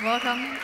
Welcome.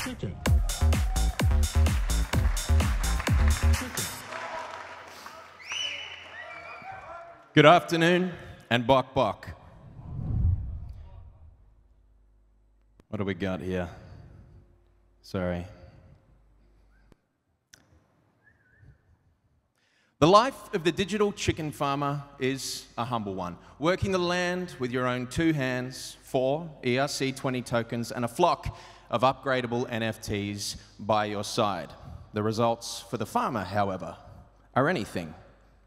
Chikn. Good afternoon, and bok bok. What do we got here? Sorry. The life of the digital chicken farmer is a humble one. Working the land with your own 2 hands, 4 ERC20 tokens, and a flock of upgradable NFTs by your side. The results for the farmer, however, are anything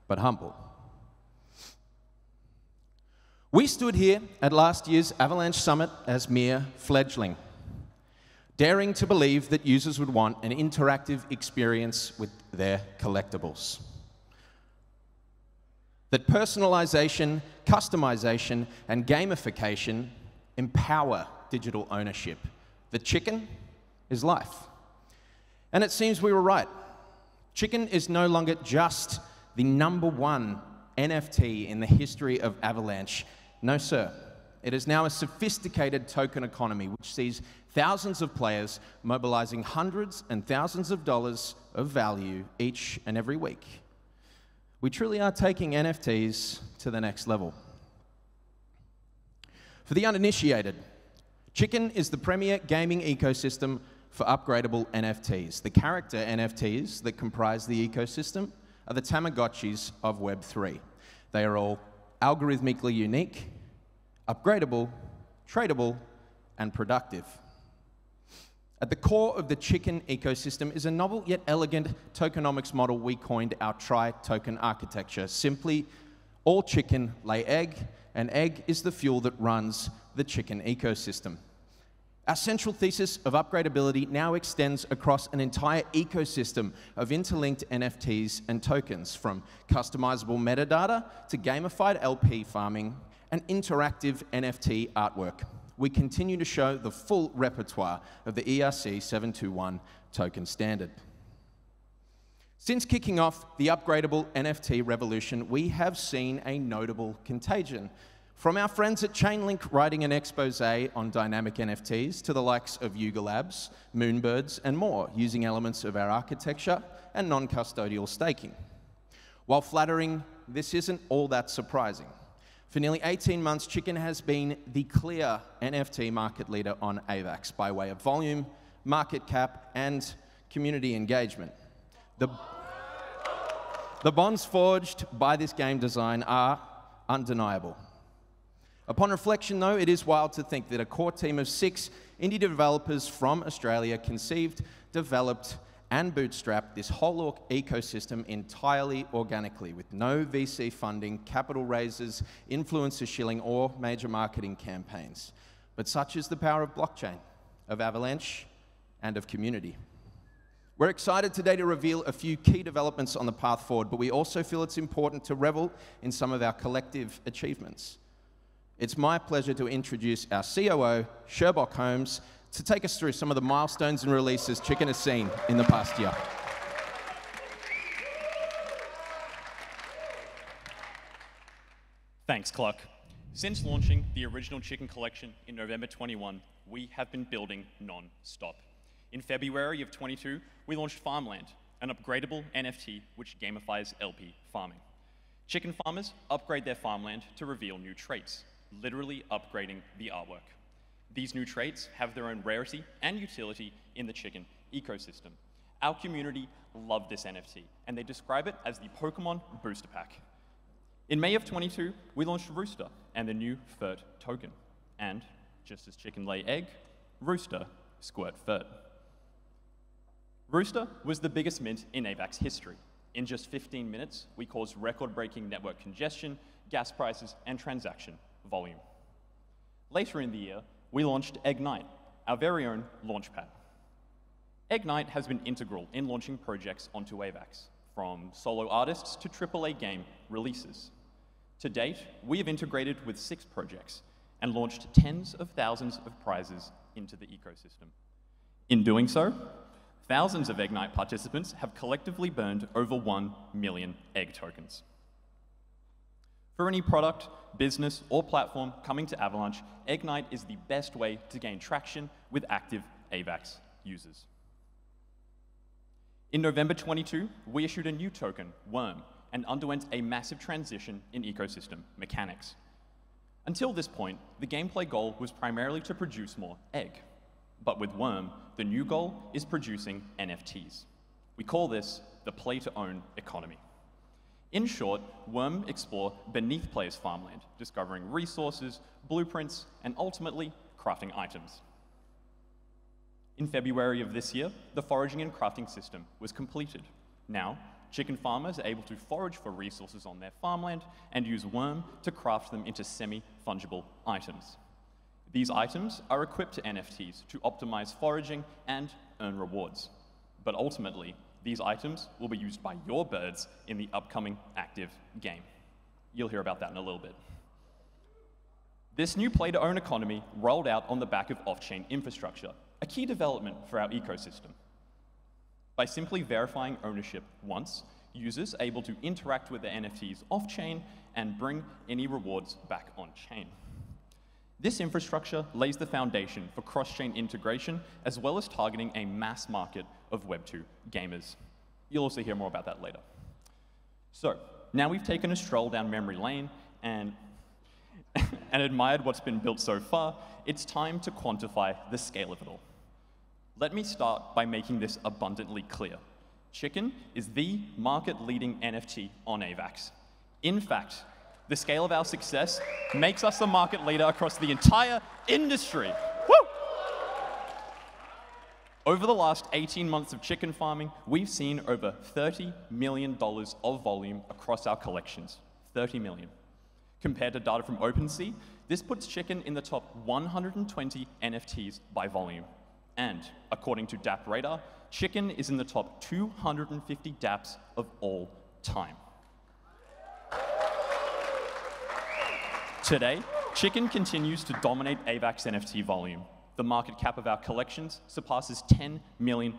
but humble. We stood here at last year's Avalanche Summit as mere fledgling, daring to believe that users would want an interactive experience with their collectibles. That personalization, customization, and gamification empower digital ownership. The chicken is life. And it seems we were right. Chikn is no longer just the #1 NFT in the history of Avalanche. No, sir. It is now a sophisticated token economy which sees thousands of players mobilizing hundreds and thousands of dollars of value each and every week. We truly are taking NFTs to the next level. For the uninitiated, Chikn is the premier gaming ecosystem for upgradable NFTs. The character NFTs that comprise the ecosystem are the Tamagotchis of Web3. They are all algorithmically unique, upgradable, tradable, and productive. At the core of the Chikn ecosystem is a novel yet elegant tokenomics model we coined our tri-token architecture. Simply, all chicken lay egg, and egg is the fuel that runs the Chikn ecosystem. Our central thesis of upgradability now extends across an entire ecosystem of interlinked NFTs and tokens, from customizable metadata to gamified LP farming and interactive NFT artwork. We continue to show the full repertoire of the ERC 721 token standard. Since kicking off the upgradable NFT revolution, we have seen a notable contagion. From our friends at Chainlink writing an expose on dynamic NFTs to the likes of Yuga Labs, Moonbirds, and more, using elements of our architecture and non-custodial staking. While flattering, this isn't all that surprising. For nearly 18 months, Chikn has been the clear NFT market leader on AVAX by way of volume, market cap, and community engagement. The bonds forged by this game design are undeniable. Upon reflection, though, it is wild to think that a core team of 6 indie developers from Australia conceived, developed, and bootstrapped this whole ecosystem entirely organically, with no VC funding, capital raises, influencer shilling, or major marketing campaigns. But such is the power of blockchain, of Avalanche, and of community. We're excited today to reveal a few key developments on the path forward, but we also feel it's important to revel in some of our collective achievements. It's my pleasure to introduce our COO, Sherbock Holmes, to take us through some of the milestones and releases Chikn has seen in the past year. Thanks, Clock. Since launching the original Chikn collection in November 21, we have been building non-stop. In February of 22, we launched Farmland, an upgradable NFT which gamifies LP farming. Chikn farmers upgrade their farmland to reveal new traits, literally upgrading the artwork. These new traits have their own rarity and utility in the Chikn ecosystem. Our community loved this NFT, and they describe it as the Pokemon Booster Pack. In May of 22, we launched Rooster and the new Furt token. And just as Chikn lay egg, Rooster squirt Furt. Rooster was the biggest mint in AVAX history. In just 15 minutes, we caused record-breaking network congestion, gas prices, and transaction volume. Later in the year, we launched Ignite, our very own launchpad. Ignite has been integral in launching projects onto AVAX, from solo artists to AAA game releases. To date, we have integrated with 6 projects and launched tens of thousands of prizes into the ecosystem. In doing so, thousands of Ignite participants have collectively burned over 1 million egg tokens. For any product, business, or platform coming to Avalanche, Ignite is the best way to gain traction with active AVAX users. In November 22, we issued a new token, Worm, and underwent a massive transition in ecosystem mechanics. Until this point, the gameplay goal was primarily to produce more egg. But with Worm, the new goal is producing NFTs. We call this the play-to-own economy. In short, Worm explore beneath players' farmland, discovering resources, blueprints, and ultimately crafting items. In February of this year, the foraging and crafting system was completed. Now, Chikn farmers are able to forage for resources on their farmland and use Worm to craft them into semi-fungible items. These items are equipped to NFTs to optimize foraging and earn rewards. But ultimately, these items will be used by your birds in the upcoming active game. You'll hear about that in a little bit. This new play-to-own economy rolled out on the back of off-chain infrastructure, a key development for our ecosystem. By simply verifying ownership once, users are able to interact with their NFTs off-chain and bring any rewards back on-chain. This infrastructure lays the foundation for cross-chain integration, as well as targeting a mass market of Web2 gamers. You'll also hear more about that later. So, now we've taken a stroll down memory lane and admired what's been built so far, it's time to quantify the scale of it all. Let me start by making this abundantly clear. Chikn is the market-leading NFT on AVAX. In fact, the scale of our success makes us the market leader across the entire industry. Woo! Over the last 18 months of Chikn farming, we've seen over $30 million of volume across our collections. 30 million. Compared to data from OpenSea, this puts Chikn in the top 120 NFTs by volume. And according to DApp Radar, Chikn is in the top 250 dApps of all time. Today, Chikn continues to dominate AVAX NFT volume. The market cap of our collections surpasses $10 million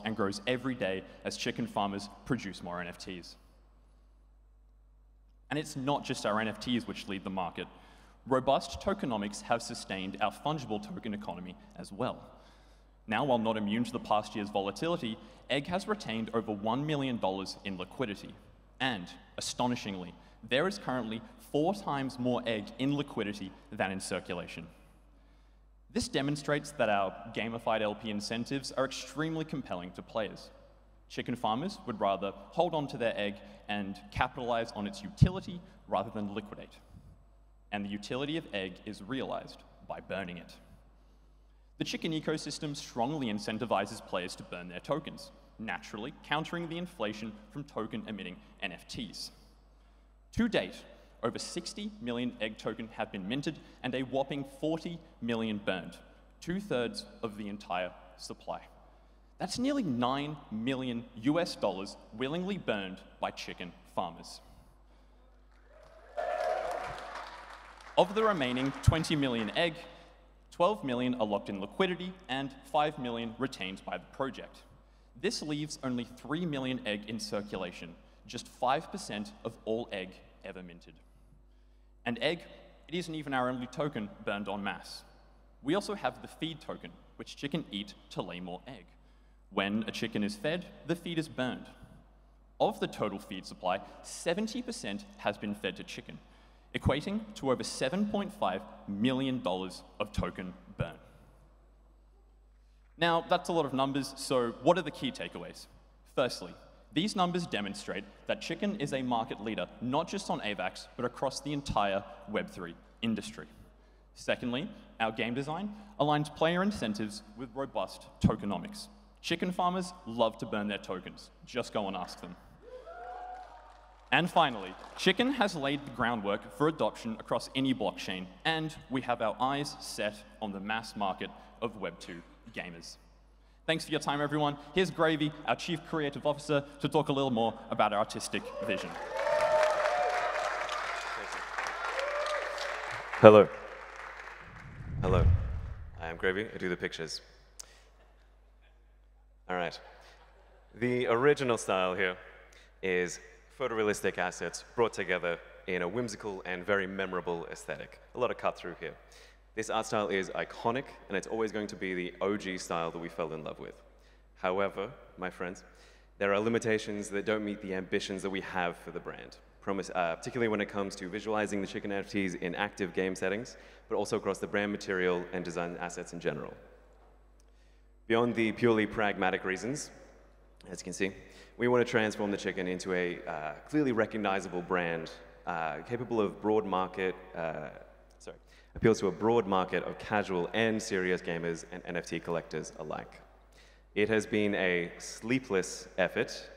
and grows every day as Chikn farmers produce more NFTs. And it's not just our NFTs which lead the market. Robust tokenomics have sustained our fungible token economy as well. Now, while not immune to the past year's volatility, Egg has retained over $1 million in liquidity. And, astonishingly, there is currently 4 times more Egg in liquidity than in circulation. This demonstrates that our gamified LP incentives are extremely compelling to players. Chikn farmers would rather hold on to their egg and capitalize on its utility rather than liquidate. And the utility of egg is realized by burning it. The Chikn ecosystem strongly incentivizes players to burn their tokens, naturally countering the inflation from token-emitting NFTs. To date, over 60 million egg tokens have been minted and a whopping 40 million burned, 2/3 of the entire supply. That's nearly $9 million willingly burned by Chikn farmers. Of the remaining 20 million egg, 12 million are locked in liquidity and 5 million retained by the project. This leaves only 3 million egg in circulation, just 5% of all egg ever minted. And egg it isn't even our only token burned en masse. We also have the feed token, which chicken eat to lay more egg. When a chicken is fed, the feed is burned. Of the total feed supply, 70% has been fed to chicken, equating to over $7.5 million of token burn. Now, that's a lot of numbers, so what are the key takeaways? Firstly, these numbers demonstrate that Chikn is a market leader, not just on AVAX, but across the entire Web3 industry. Secondly, our game design aligns player incentives with robust tokenomics. Chicken farmers love to burn their tokens. Just go and ask them. And finally, Chikn has laid the groundwork for adoption across any blockchain, and we have our eyes set on the mass market of Web2 gamers. Thanks for your time, everyone. Here's Gravy, our Chief Creative Officer, to talk a little more about our artistic vision. Hello. Hello. I am Gravy. I do the pictures. All right. The original style here is photorealistic assets brought together in a whimsical and very memorable aesthetic. A lot of cut through here. This art style is iconic, and it's always going to be the OG style that we fell in love with. However, my friends, there are limitations that don't meet the ambitions that we have for the brand, particularly when it comes to visualizing the Chikn NFTs in active game settings, but also across the brand material and design assets in general. Beyond the purely pragmatic reasons, as you can see, we want to transform the Chikn into a clearly recognizable brand capable of appeals to a broad market of casual and serious gamers and NFT collectors alike. It has been a sleepless effort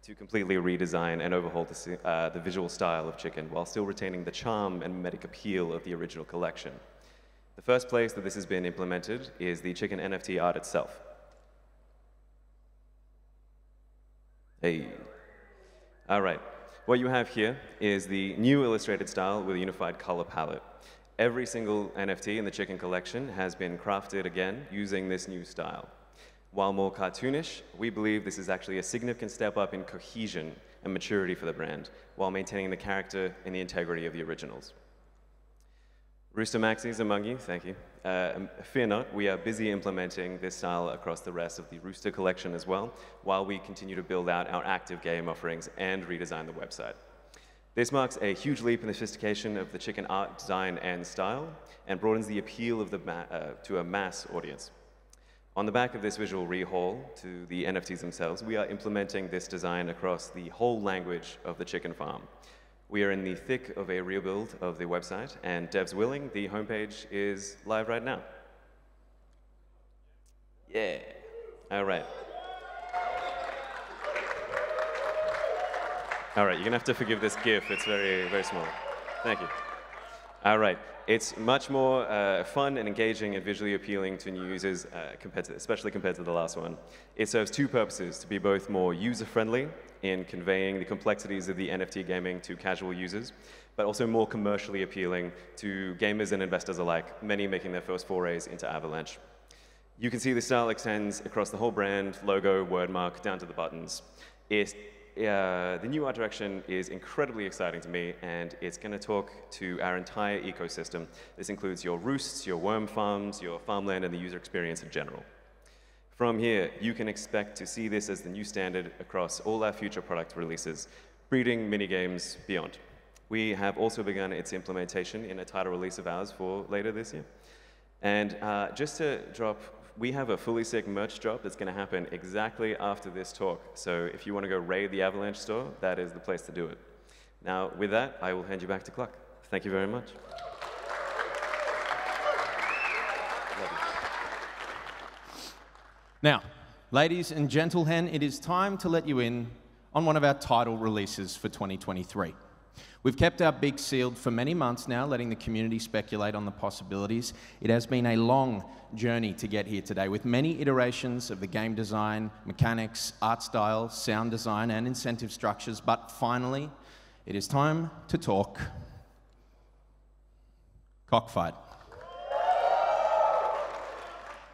to completely redesign and overhaul the visual style of Chikn while still retaining the charm and mimetic appeal of the original collection. The first place that this has been implemented is the Chikn NFT art itself. Hey. All right. What you have here is the new illustrated style with a unified color palette. Every single NFT in the Chikn collection has been crafted again using this new style. While more cartoonish, we believe this is actually a significant step up in cohesion and maturity for the brand, while maintaining the character and the integrity of the originals. Rooster Maxis among you, thank you. Fear not, we are busy implementing this style across the rest of the Rooster collection as well, while we continue to build out our active game offerings and redesign the website. This marks a huge leap in the sophistication of the Chikn art, design, and style, and broadens the appeal of to a mass audience. On the back of this visual rehaul to the NFTs themselves, we are implementing this design across the whole language of the Chikn farm. We are in the thick of a rebuild of the website, and devs willing, the homepage is live right now. Yeah. All right. All right, you're gonna have to forgive this GIF. It's very, very small. Thank you. All right, it's much more fun and engaging and visually appealing to new users, especially compared to the last one. It serves two purposes: to be both more user-friendly in conveying the complexities of the NFT gaming to casual users, but also more commercially appealing to gamers and investors alike, many making their first forays into Avalanche. You can see the style extends across the whole brand, logo, wordmark, down to the buttons. The new art direction is incredibly exciting to me, and it's going to talk to our entire ecosystem. This includes your roosts, your worm farms, your farmland, and the user experience in general. From here, you can expect to see this as the new standard across all our future product releases, breeding minigames beyond. We have also begun its implementation in a title release of ours for later this year. And just to drop, we have a fully sick merch drop that's going to happen exactly after this talk. So if you want to go raid the Avalanche store, that is the place to do it. Now, with that, I will hand you back to Cluck. Thank you very much. Now, ladies and gentlemen, it is time to let you in on one of our title releases for 2023. We've kept our beaks sealed for many months now, letting the community speculate on the possibilities. It has been a long journey to get here today, with many iterations of the game design, mechanics, art style, sound design, and incentive structures. But finally, it is time to talk cockfight.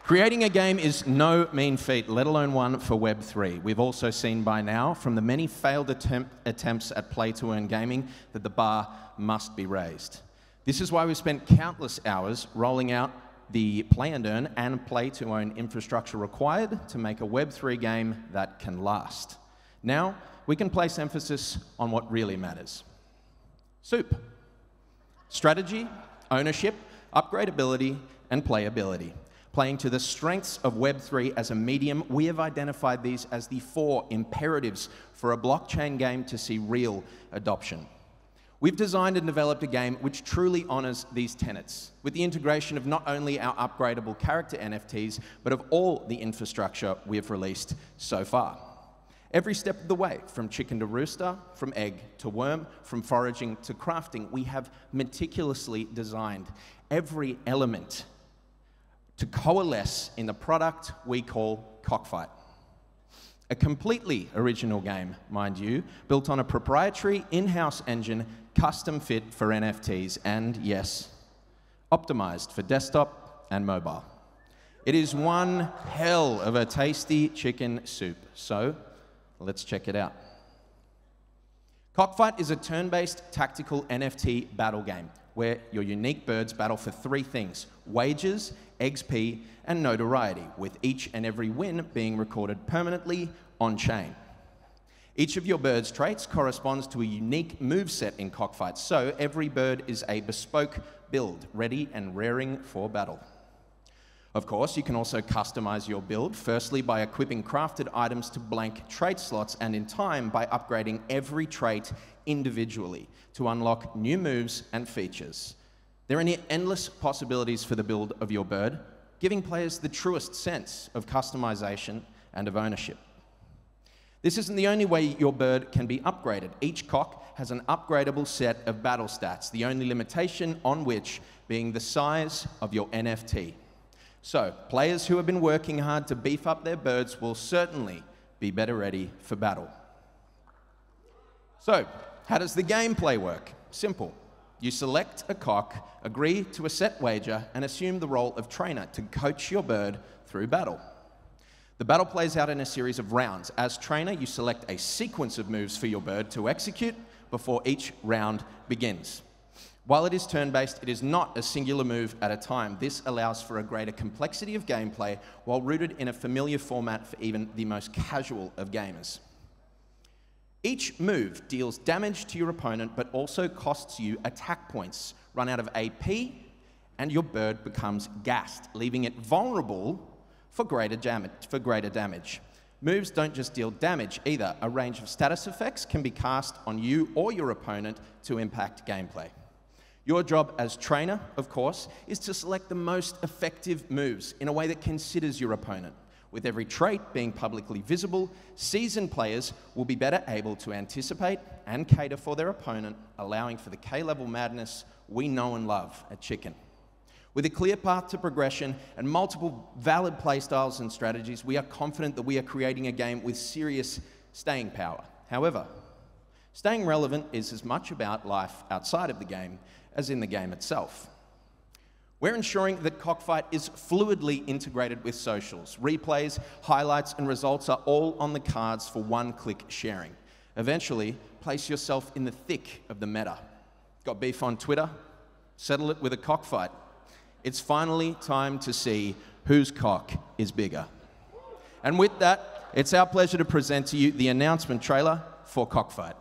Creating a game is no mean feat, let alone one for Web3. We've also seen by now, from the many failed attempts at play-to-earn gaming, that the bar must be raised. This is why we spent countless hours rolling out the play and earn and play to own infrastructure required to make a Web3 game that can last. Now, we can place emphasis on what really matters. Soup. Strategy, ownership, upgradability, and playability. Playing to the strengths of Web3 as a medium, we have identified these as the 4 imperatives for a blockchain game to see real adoption. We've designed and developed a game which truly honors these tenets, with the integration of not only our upgradable character NFTs, but of all the infrastructure we have released so far. Every step of the way, from chicken to rooster, from egg to worm, from foraging to crafting, we have meticulously designed every element to coalesce in the product we call Cockfight. A completely original game, mind you, built on a proprietary in-house engine, custom fit for NFTs, and yes, optimized for desktop and mobile. It is one hell of a tasty chicken soup, so let's check it out. Cockfight is a turn-based tactical NFT battle game where your unique birds battle for 3 things: wages, XP, and notoriety, with each and every win being recorded permanently on-chain. Each of your bird's traits corresponds to a unique moveset in Cockfight, so every bird is a bespoke build, ready and raring for battle. Of course, you can also customize your build, firstly by equipping crafted items to blank trait slots, and in time by upgrading every trait individually to unlock new moves and features. There are endless possibilities for the build of your bird, giving players the truest sense of customization and of ownership. This isn't the only way your bird can be upgraded. Each cock has an upgradable set of battle stats, the only limitation on which being the size of your NFT. So, players who have been working hard to beef up their birds will certainly be better ready for battle. So, how does the gameplay work? Simple. You select a cock, agree to a set wager, and assume the role of trainer to coach your bird through battle. The battle plays out in a series of rounds. As trainer, you select a sequence of moves for your bird to execute before each round begins. While it is turn-based, it is not a singular move at a time. This allows for a greater complexity of gameplay while rooted in a familiar format for even the most casual of gamers. Each move deals damage to your opponent, but also costs you attack points, run out of AP, and your bird becomes gassed, leaving it vulnerable for greater damage. Moves don't just deal damage either. A range of status effects can be cast on you or your opponent to impact gameplay. Your job as trainer, of course, is to select the most effective moves in a way that considers your opponent. With every trait being publicly visible, seasoned players will be better able to anticipate and cater for their opponent, allowing for the K-level madness we know and love at Chikn. With a clear path to progression and multiple valid playstyles and strategies, we are confident that we are creating a game with serious staying power. However, staying relevant is as much about life outside of the game as in the game itself. We're ensuring that Cockfight is fluidly integrated with socials. Replays, highlights, and results are all on the cards for one-click sharing. Eventually, place yourself in the thick of the meta. Got beef on Twitter? Settle it with a cockfight. It's finally time to see whose cock is bigger. And with that, it's our pleasure to present to you the announcement trailer for Cockfight.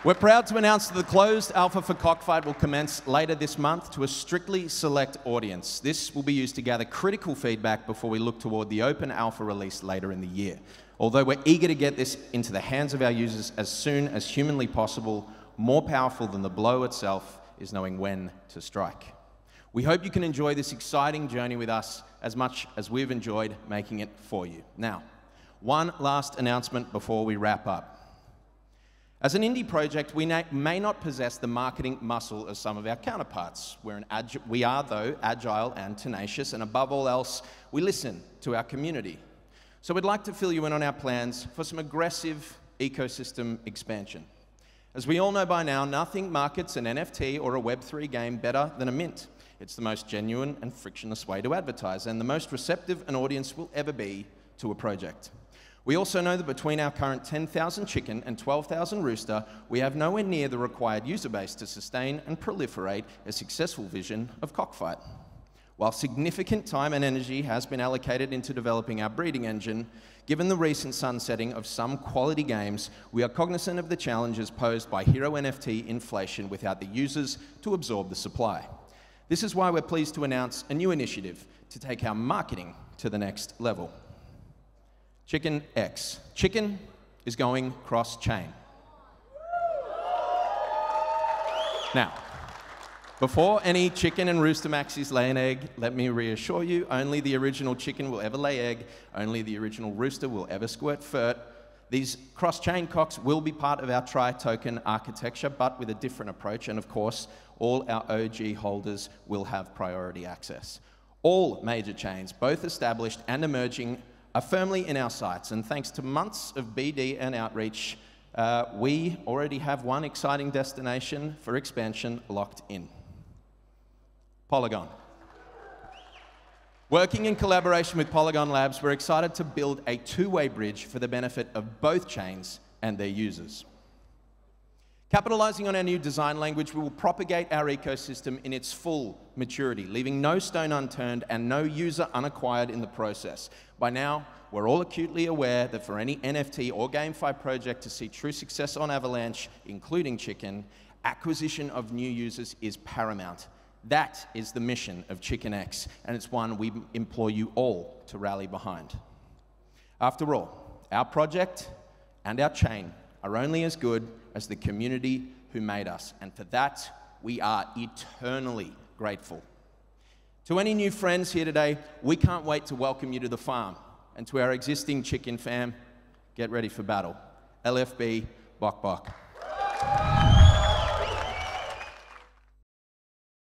We're proud to announce that the closed alpha for Cockfight will commence later this month to a strictly select audience. This will be used to gather critical feedback before we look toward the open alpha release later in the year. Although we're eager to get this into the hands of our users as soon as humanly possible, more powerful than the blow itself is knowing when to strike. We hope you can enjoy this exciting journey with us as much as we've enjoyed making it for you. Now, one last announcement before we wrap up. As an indie project, we may not possess the marketing muscle of some of our counterparts. We are, though, agile and tenacious, and above all else, we listen to our community. So we'd like to fill you in on our plans for some aggressive ecosystem expansion. As we all know by now, nothing markets an NFT or a Web3 game better than a mint. It's the most genuine and frictionless way to advertise, and the most receptive an audience will ever be to a project. We also know that between our current 10,000 Chikn and 12,000 Rooster, we have nowhere near the required user base to sustain and proliferate a successful vision of Cockfight. While significant time and energy has been allocated into developing our breeding engine, given the recent sunsetting of some quality games, we are cognizant of the challenges posed by hero NFT inflation without the users to absorb the supply. This is why we're pleased to announce a new initiative to take our marketing to the next level. Chikn X. Chikn is going cross-chain. Now, before any chicken and rooster maxis lay an egg, let me reassure you, only the original chicken will ever lay egg, only the original rooster will ever squirt furt. These cross-chain cocks will be part of our tri-token architecture, but with a different approach, and of course, all our OG holders will have priority access. All major chains, both established and emerging, are firmly in our sights, and thanks to months of BD and outreach, we already have one exciting destination for expansion locked in. Polygon. Working in collaboration with Polygon Labs, we're excited to build a two-way bridge for the benefit of both chains and their users. Capitalizing on our new design language, we will propagate our ecosystem in its full maturity, leaving no stone unturned and no user unacquired in the process. By now, we're all acutely aware that for any NFT or GameFi project to see true success on Avalanche, including Chikn, acquisition of new users is paramount. That is the mission of Chikn X, and it's one we implore you all to rally behind. After all, our project and our chain are only as good as the community who made us, and for that, we are eternally grateful. To any new friends here today, we can't wait to welcome you to the farm, and to our existing Chikn fam, get ready for battle. LFB, bok bok.